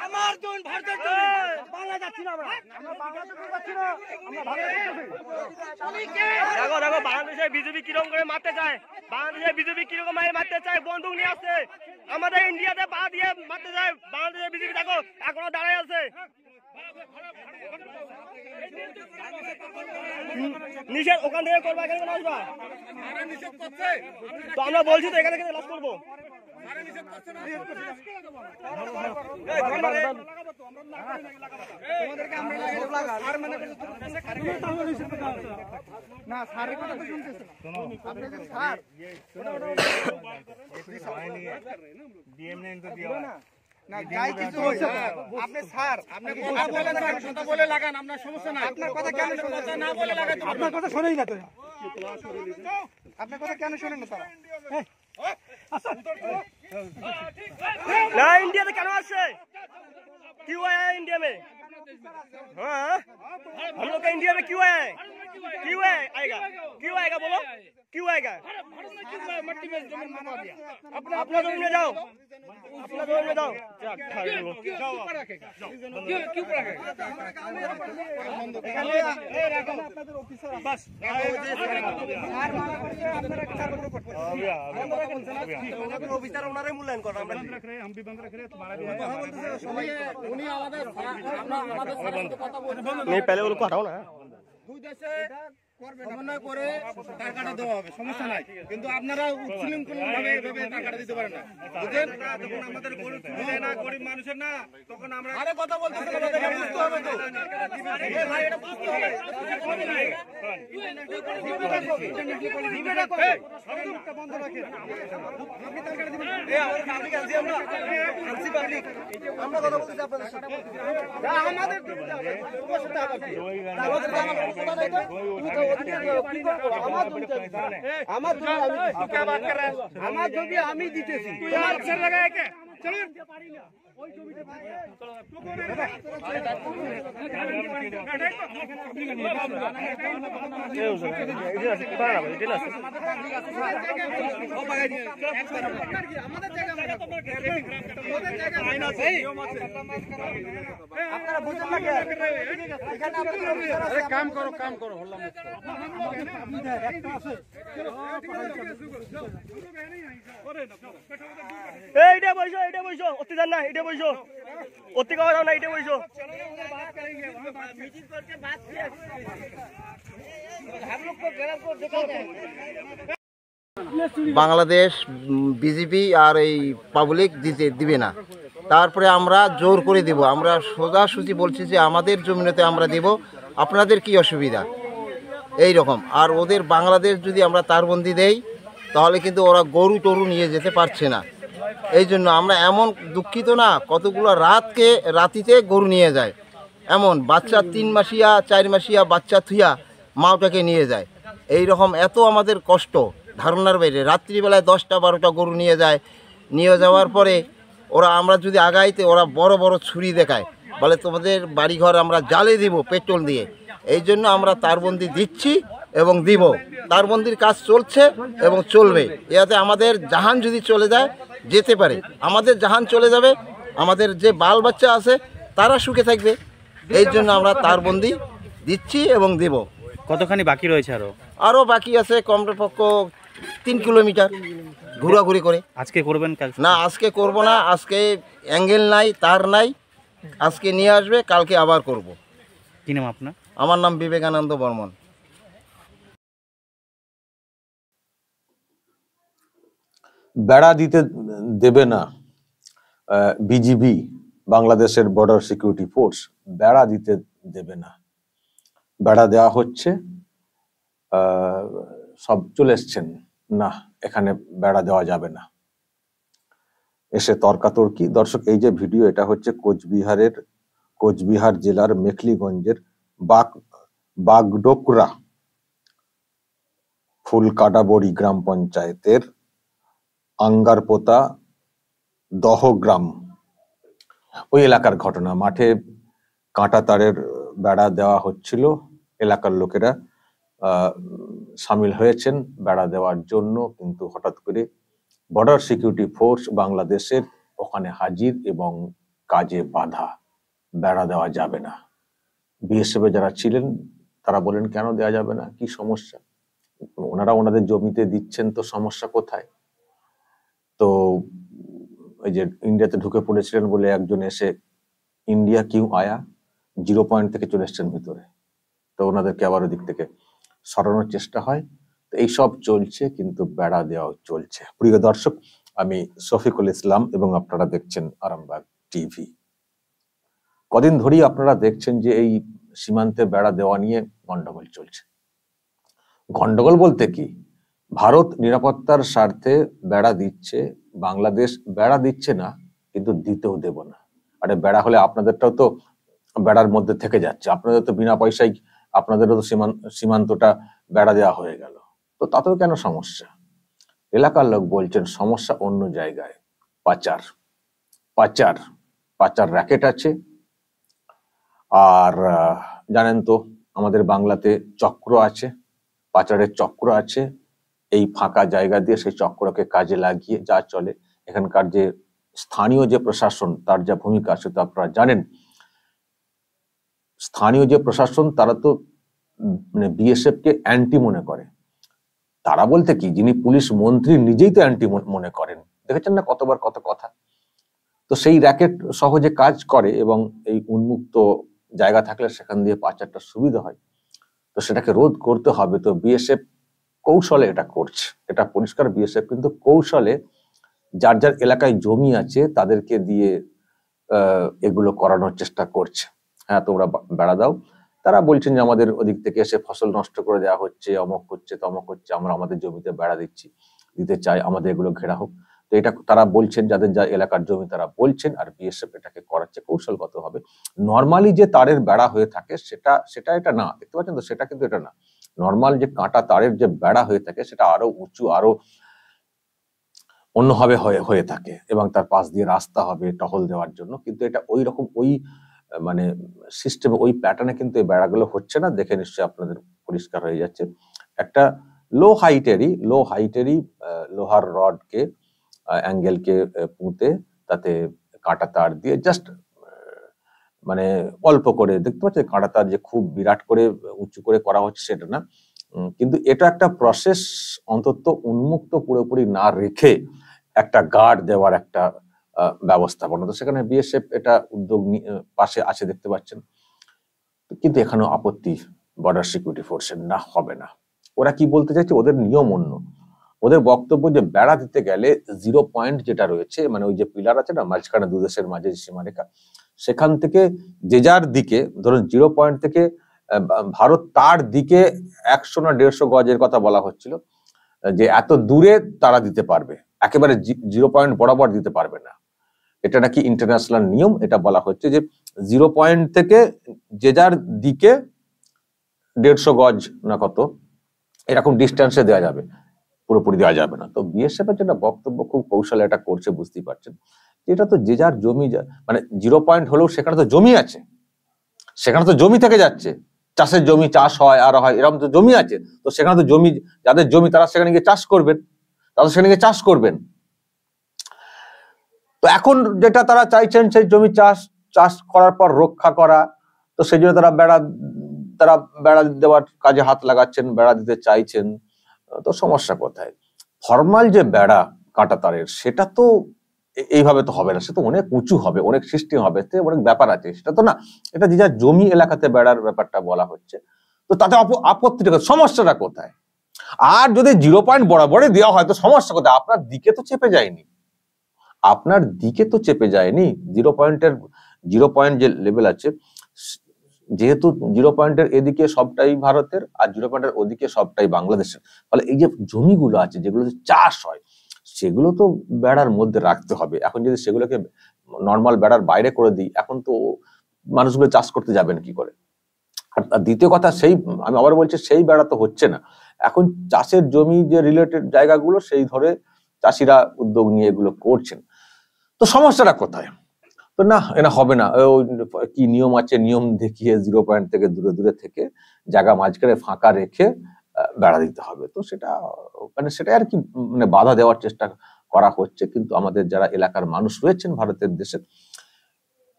আমার জন ভারতের বাংলা যাচ্ছি না, আমরা বাংলাদেশে যাচ্ছি না, আমরা দেখো দেখো বাংলাদেশে বিজেপি কিরকম করে মারতে চায়, বাংলাদেশে বিজেপি কিরকম মারতে চায়, বন্দুক নিয়ে আসছে, আমাদের ইন্ডিয়াতে পা দিয়ে মারতে চায়। বাংলাদেশে বিজেপি দেখো এখনো দাঁড়ায় আছে। নিষেধ ওখান থেকে করবো, এখানে কেন আসবা? তো আমরা বলছি তো এখানে থেকে লাভ করবো। আপনি স্যার আপনি কথা বলেন, কথা বলে লাগান, আপনার সমস্যা নাই। আপনার কথা কেন কথা না বলে লাগান? আপনার কথা শোনেই না তো, আপনার কথা কেন শোনেন না তারা? ना इंडिया में क्या से क्यों आया है इंडिया में? हाँ हम लोग का इंडिया में क्यों आया है? क्यों आएगा? क्यों आएगा बोलो, क्यों आएगा? अपना जमीन में जाओ, अपना जमीन में जाओ। बस অফিসার ওনারে মূল্যায়ন করেন, আমরা हम भी बंद रख रहे हैं, तुम्हारा भी उन्हीं আমাদের কথা বলবেন। नहीं पहले उनको हटाओ ना। দুই দেশে সমন্বয় করে টাকাটা দেওয়া হবে, সমস্যা নাই, কিন্তু আপনারা উচ্ছৃঙ্খলভাবে এভাবে টাকাটা দিতে পারেন না, বুঝলেন? যখন আমাদের গরিব চুরি দেয় না, গরিব মানুষের না, তখন আমরা আরে কথা বলতেছেন, আমাদের বুঝতে হবে তো ভাই, এটা বুঝতে হবে। বন্ধ রাখেন, আপনি টাকাটা দিবেন। আমাদের পাবলিক আনছি, আমরা আনছি পাবলিক, আমরা কথা বলতেছি আপনাদের সাথে। আমাদের আমার জমি আমি দিতেছি, काम करो काम करो এইটা বইছো, এইটা বইছো, অতি জান না, এইটা বইছো, অতি কথা যাও না, এইটা বইছো। মিটিং করকে বাত কিয়া हम लोग को गलत को दिखा दे। বাংলাদেশ বিজেপি আর এই পাবলিক দিবে না, তারপরে আমরা জোর করে দেব। আমরা সোজাসুজি বলছি যে আমাদের জমিনেতে আমরা দেব, আপনাদের কি অসুবিধা, এই রকম। আর ওদের বাংলাদেশ যদি আমরা তারবন্দি দেই তাহলে কিন্তু ওরা গরু টরু নিয়ে যেতে পারছে না। এই জন্য আমরা এমন দুঃখিত না, কতগুলো রাতিতে গরু নিয়ে যায়, এমন বাচ্চা 3 মাসিয়া 4 মাসিয়া বাচ্চা থুইয়া মাওটাকে নিয়ে যায়। এই রকম এত আমাদের কষ্ট ধারণার বাইরে। রাত্রিবেলায় 10টা 12টা গরু নিয়ে যায়, নিয়ে যাওয়ার পরে আমরা যদি আগাইতে ওরা বড় বড় ছুরি দেখায়, বলে তোমাদের বাড়িঘর আমরা জ্বালে দিব পেট্রোল দিয়ে। এই জন্য আমরা তারবন্দি দিচ্ছি এবং দিব, তারবন্দির কাজ চলছে এবং চলবে। এতে আমাদের জাহান যদি চলে যায় যেতে পারে, আমাদের জাহান চলে যাবে, আমাদের যে বাল বাচ্চা আছে তারা সুখে থাকবে। এই জন্য আমরা তারবন্দি দিচ্ছি এবং দেব। কতখানি বাকি রয়েছে? আরও বাকি আছে, কমপক্ষ 3 কিলোমিটার ঘোরাঘুরি করে। আজকে করবেন? না আজকে করব না, আজকে অ্যাঙ্গেল নাই, তার নাই, আজকে নিয়ে আসবে, কালকে আবার করব। কি নাম আপনার? আমার নাম বিবেকানন্দ বর্মন। বেড়া দিতে দেবে না বিজিবি, বাংলাদেশের বর্ডার সিকিউরিটি ফোর্স বেড়া দিতে দেবে না। বেড়া দেওয়া হচ্ছে, সব চলে এসছেন, না এখানে বেড়া দেওয়া যাবে না, এসে তর্কাতর্কি। দর্শক, এই যে ভিডিও, এটা হচ্ছে কোচবিহার জেলার মেখলিগঞ্জের বাগডোকরা ফুলকাটাবড়ি গ্রাম পঞ্চায়েতের আঙ্গারপোতা দহগ্রাম ওই এলাকার ঘটনা। মাঠে কাঁটা তারের বেড়া দেওয়া হচ্ছিল, এলাকার লোকেরা সামিল হয়েছেন বেড়া দেওয়ার জন্য, কিন্তু হঠাৎ করে বর্ডার সিকিউরিটি ফোর্স বাংলাদেশের ওখানে হাজির এবং কাজে বাধা, বেড়া দেওয়া যাবে না। বিএসএফ যারা ছিলেন তারা বলেন কেন দেওয়া যাবে না, কি সমস্যা, ওনারা ওনাদের জমিতে দিচ্ছেন, তো সমস্যা কোথায়? তো ওই যে ইন্ডিয়াতে ঢুকে পড়েছিলেন বলে একজন এসে ইন্ডিয়া কিউ আয়া 0 পয়েন্ট থেকে চলে এসছেন ভিতরে, তো ওনাদেরকে আবার ওদিক থেকে সরানোর চেষ্টা হয়। তো এইসব চলছে, কিন্তু বেড়া দেওয়াও চলছে। প্রিয় দর্শক, আমি শফিকুল ইসলাম এবং আপনারা দেখছেন আরামবাগ টিভি। কদিন ধরেই আপনারা দেখছেন যে এই সীমান্তে বেড়া দেওয়া নিয়ে গন্ডগোল চলছে। গন্ডগোল বলতে কি, ভারত নিরাপত্তার স্বার্থে বেড়া দিচ্ছে, বাংলাদেশ বেড়া দিচ্ছে না, কিন্তু দিতেও দেব না। আরে বেড়া হলে আপনাদেরটাও তো বেড়ার মধ্যে থেকে যাচ্ছে, আপনাদের তো বিনা পয়সায় আপনাদেরও তো সীমান্তটা বেড়া দেওয়া হয়ে গেল, তো তাতেও কেন সমস্যা? এলাকার লোক বলছেন সমস্যা অন্য জায়গায়, পাচার পাচার পাচার র্যাকেট আছে। আর জানেন তো আমাদের বাংলাতে চক্র আছে, পাচারের চক্র আছে। এই ফাঁকা জায়গা দিয়ে সেই চক্রকে কাজে লাগিয়ে যা চলে, এখানকার যে স্থানীয় যে প্রশাসন তার যা ভূমিকা আছে তো আপনারা জানেন। স্থানীয় যে প্রশাসন তারা তো মানে বিএসএফ কে অ্যান্টি মনে করে। তারা বলতে কি, যিনি পুলিশ মন্ত্রী নিজেই তো অ্যান্টি মনে করেন, দেখেছেন না কতবার কত কথা। তো সেই র্যাকেট সহজে কাজ করে এবং এই উন্মুক্ত জায়গা থাকলে সেখান দিয়ে পাচারটা সুবিধা হয়। তো সেটাকে রোধ করতে হবে, তো বিএসএফ কৌশলে এটা করছে, এটা পরিষ্কার। বিএসএফ কিন্তু কৌশলে যার যার এলাকায় জমি আছে তাদেরকে দিয়ে এগুলো করানোর চেষ্টা করছে। হ্যাঁ, তোমরা বেড়া দাও। তারা বলছেন যে আমাদের ওদিক থেকে এসে ফসল নষ্ট করে দেওয়া হচ্ছে, অমক হচ্ছে তমক হচ্ছে, আমরা আমাদের জমিতে বেড়া দিতে চাই, আমাদের এগুলো ঘেরা হোক। তো এটা তারা বলছেন, যাদের যা এলাকার জমি তারা বলছেন, আর বিএসএফ এটাকে করাচ্ছে কৌশলগত ভাবে। নর্মালি যে তারের বেড়া হয়ে থাকে সেটা এটা না, দেখতে পাচ্ছেন তো, সেটা কিন্তু এটা না। নর্মাল যে কাঁটা তারের যে বেড়া হয়ে থাকে সেটা আরো উঁচু, আরো অন্যভাবে হয়ে থাকে এবং তার পাশ দিয়ে রাস্তা হবে টহল দেওয়ার জন্য। কিন্তু এটা ওই রকম ওই মানে সিস্টেমে ওই প্যাটার্নে কিন্তু এই বেড়াগুলো হচ্ছে না। দেখে নিশ্চয়ই আপনাদের পরিষ্কার হয়ে যাচ্ছে। একটা লো হাইটেরই লোহার রডকে অ্যাঙ্গেলকে পুঁতে তাতে কাঁটা তার দিয়ে জাস্ট মানে অল্প করে, দেখতে পাচ্ছেন কাঁটা তার যে খুব বিরাট করে উঁচু করে করা হচ্ছে সেটা না, কিন্তু এটা একটা প্রসেস, অন্তত উন্মুক্ত পুরোপুরি না রেখে একটা গার্ড দেওয়ার একটা ব্যবস্থাপনা। তো সেখানে বিএসএফ এটা উদ্যোগ পাশে আছে দেখতে পাচ্ছেন। কিন্তু এখানেও আপত্তি বর্ডার সিকিউরিটি ফোর্সের, না হবে না। ওরা কি বলতে চাইছে, ওদের নিয়ম অন্য। ওদের বক্তব্য যে বেড়া দিতে গেলে 0 পয়েন্ট যেটা রয়েছে, মানে ওই যে পিলার আছে না মাঝখানে দু দেশের মাঝে সীমারেখা, সেখান থেকে যে যার দিকে, ধরুন 0 পয়েন্ট থেকে ভারত তার দিকে 100 না 150 গজের কথা বলা হচ্ছিল, যে এত দূরে তারা দিতে পারবে, একেবারে 0 পয়েন্ট বরাবর দিতে পারবে না। এটা নাকি ইন্টারন্যাশনাল নিয়ম। এটা বলা হচ্ছে যে 0 পয়েন্ট থেকে যে যার দিকে 150 গজ না কত এরকম ডিস্টেন্সে দেওয়া যাবে, পুরোপুরি দেওয়া যাবে না। তো বিএসএফ এর যেটা বক্তব্য, খুব কৌশলে এটা করছে, বুঝতেই পারছেন। এটা তো যে যার জমি, মানে 0 পয়েন্ট হলেও সেখানে তো জমি আছে, সেখানে তো জমি থেকে যাচ্ছে, চাষের জমি, চাষ হয় আর হয়, এরকম তো জমি আছে। তো সেখানে তো জমি, যাদের জমি তারা সেখানে গিয়ে চাষ করবেন, তো এখন যেটা তারা চাইছেন সেই জমি চাষ করার পর রক্ষা করা। তো সেই জন্য তারা বেড়া দেওয়ার কাজে হাত লাগাচ্ছেন, বেড়া দিতে চাইছেন। তো সমস্যা কোথায়? ফরমাল যে বেড়া কাঁটা তারের, সেটা তো এইভাবে তো হবে না, সে তো অনেক উঁচু হবে, অনেক সিস্টেম হবে, অনেক ব্যাপার আছে, সেটা তো না। এটা যে যার জমি এলাকাতে বেড়ার ব্যাপারটা বলা হচ্ছে। তো তাতে আপত্তিটা, সমস্যাটা কোথায়? আর যদি 0 পয়েন্ট বরাবরই দেওয়া হয় তো সমস্যা কোথায়? আপনার দিকে তো চেপে যায়নি, 0 পয়েন্ট যে লেভেল আছে, যেহেতু 0 পয়েন্টের এদিকে সবটাই ভারতের আর 0 পয়েন্টের ওদিকে সবটাই বাংলাদেশের, ফলে এই যে জমিগুলো আছে যেগুলো চাষ হয় সেগুলো তো বেড়ার মধ্যে রাখতে হবে। এখন যদি সেগুলোকে নর্মাল বেড়ার বাইরে করে দিই, এখন তো মানুষগুলো চাষ করতে যাবেন কি করে? আর দ্বিতীয় কথা, আমি আবার বলছি, সেই বেড়া তো হচ্ছে না। এখন চাষের জমি যে রিলেটেড জায়গাগুলো, সেই ধরে চাষিরা উদ্যোগ নিয়ে এগুলো করছেন। তো সমস্যাটা কোথায়? তো না, এটা হবে না। কি নিয়ম আছে, নিয়ম দেখিয়ে 0 পয়েন্ট থেকে দূরে থেকে জায়গা মাঝখানে ফাঁকা রেখে বেড়া দিতে হবে। তো সেটা মানে সেটা আর কি মানে বাধা দেওয়ার চেষ্টা করা হচ্ছে, কিন্তু আমাদের যারা এলাকার মানুষ রয়েছেন ভারতের দেশে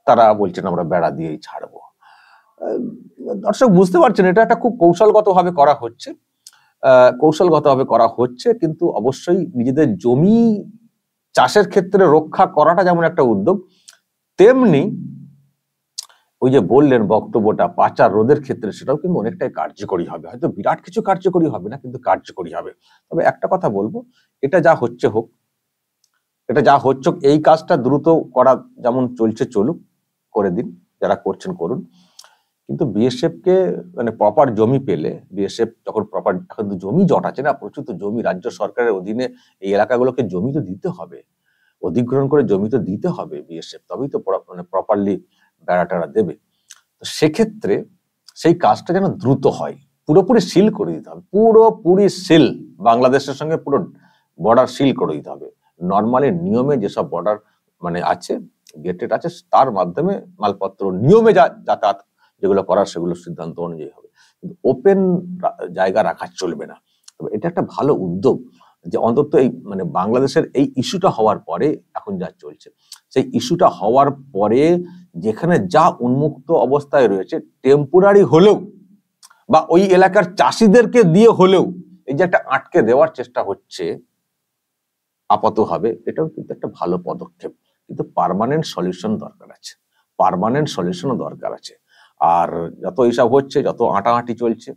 তারা বলছেন আমরা বেড়া দিয়েই ছাড়বো। দর্শক বুঝতে পারছেন এটা একটা খুব কৌশলগতভাবে করা হচ্ছে, কৌশলগতভাবে করা হচ্ছে, কিন্তু অবশ্যই নিজেদের জমি চাষের ক্ষেত্রে রক্ষা করাটা যেমন একটা উদ্যোগ, তেমনি ওই যে বললেন বক্তব্যটা পাচার রোধের ক্ষেত্রে সেটাও কিন্তু অনেকটাই কার্যকরী হবে। হয়তো বিরাট কিছু কার্যকরী হবে না, কিন্তু কার্যকরী হবে। তবে একটা কথা বলবো, এটা যা হচ্ছে হোক, এটা যা হচ্ছে এই কাজটা দ্রুত করা যেমন চলছে চলুক, করে দিন, যারা করছেন করুন, কিন্তু বিএসএফ কে মানে প্রপার জমি পেলে, বিএসএফ যখন প্রপার, এখন তো জমি জট আছে না, প্রচুর তো জমি রাজ্য সরকারের অধীনে এই এলাকাগুলোকে জমি তো দিতে হবে, অধিগ্রহণ করে জমি তো দিতে হবে বিএসএফ, তবেই তো মানে প্রপারলি বেড়াটারা দেবে। তো সেক্ষেত্রে সেই কাজটা যেন দ্রুত হয়, পুরোপুরি সিল করে দিতে হবে, পুরোপুরি সিল, বাংলাদেশের সঙ্গে পুরো বর্ডার সিল করে দিতে হবে। নর্মালি নিয়মে যেসব বর্ডার মানে আছে, গেটেড আছে, তার মাধ্যমে মালপত্র নিয়মে যাতায়াত যেগুলো করার সেগুলো সিদ্ধান্ত অনুযায়ী হবে, কিন্তু ওপেন জায়গা রাখা চলবে না। তবে এটা একটা ভালো উদ্যোগ যে অন্তত এই মানে বাংলাদেশের এই ইস্যুটা হওয়ার পরে, এখন যা চলছে সেই ইস্যুটা হওয়ার পরে যেখানে যা উন্মুক্ত অবস্থায় রয়েছে, টেম্পোরারি হলেও বা ওই এলাকার চাষিদেরকে দিয়ে হলেও এই যে একটা আটকে দেওয়ার চেষ্টা হচ্ছে আপাতত হবে, এটাও কিন্তু একটা ভালো পদক্ষেপ, কিন্তু পার্মানেন্ট সলিউশন দরকার আছে, পার্মানেন্ট সলিউশনও দরকার আছে। আর যত এইসব হচ্ছে, যত আঁটাআঁটি চলছে,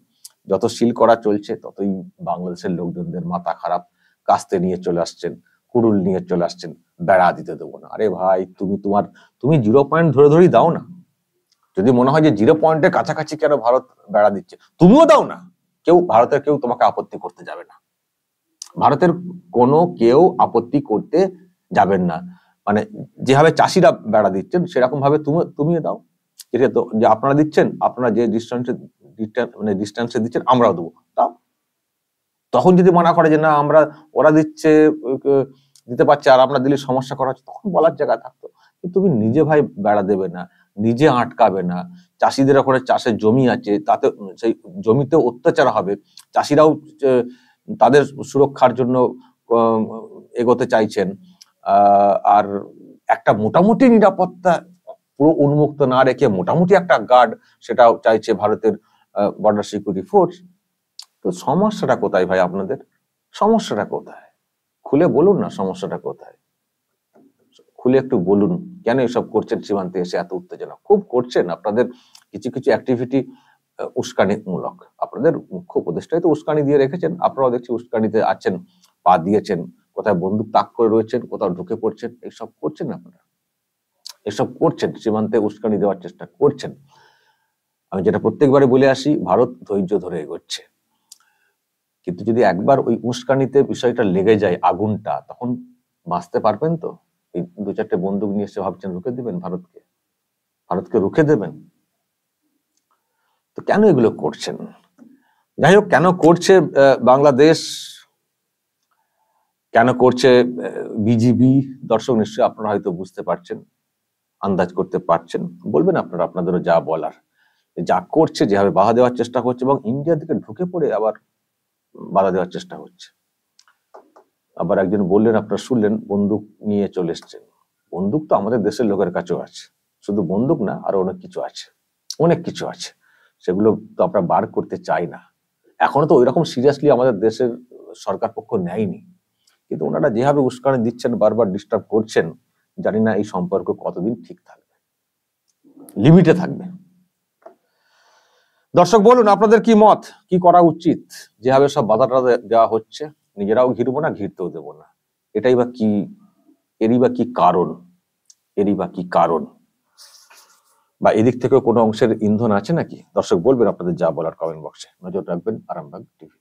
যত সিল করা চলছে, ততই বাংলাদেশের লোকজনদের মাথা খারাপ, কাস্তে নিয়ে চলে আসছেন, কুড়ুল নিয়ে চলে আসছেন, বেড়া দিতে দেবো না। আরে ভাই, তুমি 0 পয়েন্ট ধরে ধরেই দাও না, যদি মনে হয় যে 0 পয়েন্টের কাছাকাছি কেন ভারত বেড়া দিচ্ছে, তুমিও দাও না, ভারতের কেউ তোমাকে আপত্তি করতে যাবে না, ভারতের কোনো কেউ আপত্তি করতে যাবেন না। মানে যেভাবে চাষিরা বেড়া দিচ্ছেন সেরকম ভাবে তুমিও দাও, এটা তো যে আপনারা দিচ্ছেন, আপনারা যে ডিস্টেন্সে দিচ্ছেন আমরাও দেবো, তাও তখন যদি মানা করে যে না আমরা ওরা দিতে পারছে আর আমরা দিলে সমস্যা করা হচ্ছে, তখন বলার জায়গা থাকতো। কিন্তু তুমি নিজে ভাই বেড়া দেবে না, নিজে আটকাবে না, চাষিদের ওখানে চাষের জমি আছে, তাতে সেই জমিতে অত্যাচার হবে, চাষিরাও তাদের সুরক্ষার জন্য এগোতে চাইছেন, আর একটা মোটামুটি নিরাপত্তা পুরো উন্মুক্ত না রেখে মোটামুটি একটা গার্ড সেটাও চাইছে ভারতের বর্ডার সিকিউরিটি ফোর্স। তো সমস্যাটা কোথায় ভাই আপনাদের, সমস্যাটা কোথায়? খুলে বলুন না সমস্যাটা কোথায়, খুলে একটু বলুন কেন এসব করছেন, সীমান্তে এসে এত উত্তেজনা খুব করছেন, আপনাদের কিছু কিছু অ্যাক্টিভিটি উস্কানিমূলক, আপনাদের মুখ্য উপদেষ্টাই তো উস্কানি দিয়ে রেখেছেন, আপনারাও দেখছি উস্কানিতে আছেন, পা দিয়েছেন, কোথায় বন্দুক তাক করে রয়েছেন, কোথাও ঢুকে পড়ছেন, এইসব করছেন আপনারা, এসব করছেন, সীমান্তে উস্কানি দেওয়ার চেষ্টা করছেন। আমি যেটা প্রত্যেকবারে বলে আসি, ভারত ধৈর্য ধরে এগোচ্ছে, কিন্তু যদি একবার ওই উস্কানিতে বিষয়টা লেগে যায় আগুনটা, তখন বাঁচতে পারবেন তো? এই 2-4টে বন্দুক নিয়ে এসে ভাবছেন রুখে দেবেন ভারতকে রুখে দেবেন? তো কেন এগুলো করছেন? যাই হোক, কেন করছে বাংলাদেশ, কেন করছে বিজিবি, দর্শক নিশ্চয়ই আপনারা হয়তো বুঝতে পারছেন, আন্দাজ করতে পারছেন, বলবেন আপনারা আপনাদেরও যা বলার, যা করছে, যেভাবে বাধা দেওয়ার চেষ্টা করছে এবং ইন্ডিয়া থেকে ঢুকে পড়ে আবার বাধা দেওয়ার চেষ্টা হচ্ছে। আবার একজন বললেন, আপনারা শুনলেন বন্দুক নিয়ে চলে এসছেন, বন্দুক তো আমাদের দেশের লোকের কাছেও আছে, শুধু বন্দুক না, আরো অনেক কিছু আছে, অনেক কিছু আছে, সেগুলো তো আমরা বার করতে চাই না, এখনো তো ওইরকম সিরিয়াসলি আমাদের দেশের সরকার পক্ষ নেয়নি, কিন্তু ওনারা যেভাবে উস্কানি দিচ্ছেন, বারবার ডিস্টার্ব করছেন, জানি না এই সম্পর্ক কতদিন ঠিক থাকবে, লিমিটে থাকবে। দর্শক বলুন আপনাদের কি মত, কি করা উচিত? যেভাবে সব বাধাটা দেওয়া হচ্ছে, নিজেরাও ঘিরবো না, ঘিরতেও দেবো না, এটাই বা কি, এরই বা কি কারণ, বা এদিক থেকেও কোনো অংশের ইন্ধন আছে নাকি? দর্শক বলবেন আপনাদের যা বলার কমেন্ট বক্সে, নজর রাখবেন আরামবাগ টিভি।